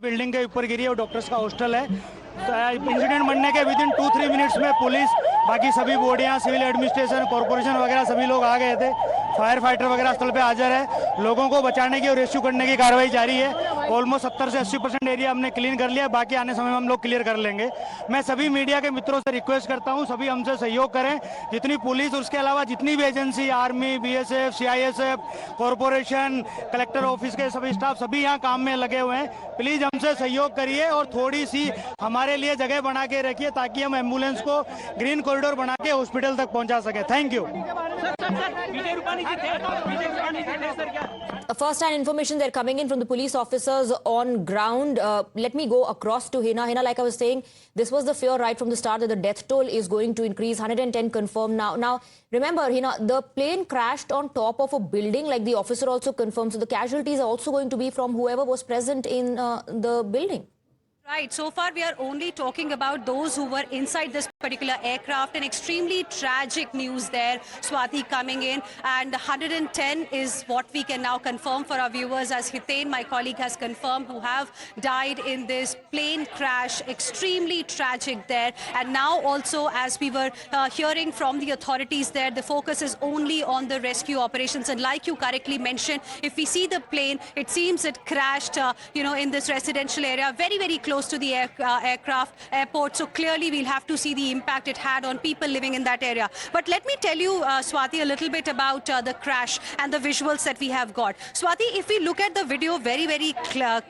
Building के ऊपर गिरी है, वो डॉक्टर्स का हॉस्टल है। इंसिडेंट बनने के विदिन 2-3 मिनट्स में पुलिस, बाकी सभी बॉडियां, सिविल एडमिनिस्ट्रेशन, कॉर्पोरेशन वगैरह सभी लोग आ गए थे। फायर फाइटर वगैरह स्थल पे हाजिर है। लोगों को बचाने की और रेस्क्यू करने की कार्रवाई जारी है। ऑलमोस्ट 70 से 80% एरिया हमने क्लीन कर लिया, बाकी आने समय में हम लोग क्लियर कर लेंगे। मैं सभी मीडिया के मित्रों से रिक्वेस्ट करता हूं, सभी हमसे सहयोग करें। जितनी पुलिस, उसके अलावा जितनी भी agency, army, BSF, CISF, corporation, collector office के सभी स्टाफ, सभी यहाँ काम में लगे हुए हैं। प्लीज हमसे सहयोग करिए और थोड़ी सी हमारे लिए जगह बना के रखिए ताकि हम एम्बुलेंस को ग्रीन कॉरिडोर बना के हॉस्पिटल तक पहुंचा सके। Thank you. First-hand information they're coming in from the police officers on ground. Let me go across to Hina. Hina, like I was saying, this was the fear right from the start that the death toll is going to increase. 110 confirmed now. Now, remember, Hina, the plane crashed on top of a building, like the officer also confirmed. So the casualties are also going to be from whoever was present in the building. Right. So far, we are only talking about those who were inside this particular aircraft. An extremely tragic news there, Swati, coming in. And 110 is what we can now confirm for our viewers, as Hiten, my colleague, has confirmed, who have died in this plane crash. Extremely tragic there. And now also, as we were hearing from the authorities there, the focus is only on the rescue operations. And like you correctly mentioned, if we see the plane, it seems it crashed, in this residential area, very, very close to the airport. So clearly we'll have to see the impact it had on people living in that area. But let me tell you, Swati, a little bit about the crash and the visuals that we have got. Swati, if we look at the video very, very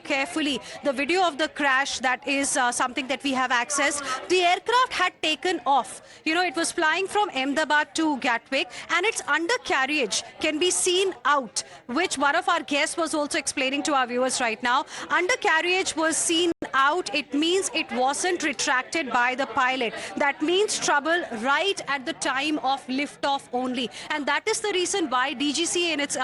carefully, the video of the crash, that is something that we have accessed. The aircraft had taken off. It was flying from Ahmedabad to Gatwick, and its undercarriage can be seen out, which one of our guests was also explaining to our viewers right now. Undercarriage was seen out. It means it wasn't retracted by the pilot. That means trouble right at the time of liftoff only. And that is the reason why DGC in its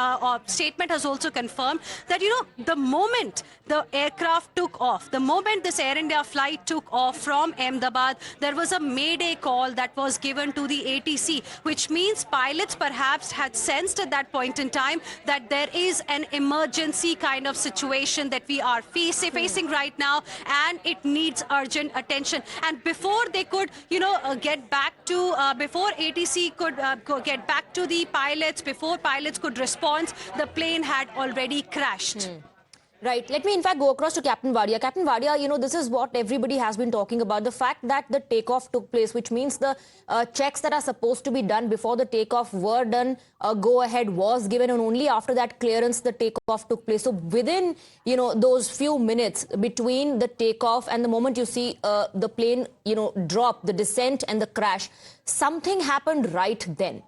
statement has also confirmed that, the moment the aircraft took off, the moment this Air India flight took off from Ahmedabad, there was a mayday call that was given to the ATC, which means pilots perhaps had sensed at that point in time that there is an emergency kind of situation that we are facing right now, and it needs urgent attention. And before they could, get back to, before ATC could get back to the pilots, before pilots could respond, the plane had already crashed. Right. Let me, in fact, go across to Captain Wadia. Captain Wadia, this is what everybody has been talking about. The fact that the takeoff took place, which means the checks that are supposed to be done before the takeoff were done, go-ahead was given, and only after that clearance the takeoff took place. So within, those few minutes between the takeoff and the moment you see the plane, drop, the descent and the crash, something happened right then.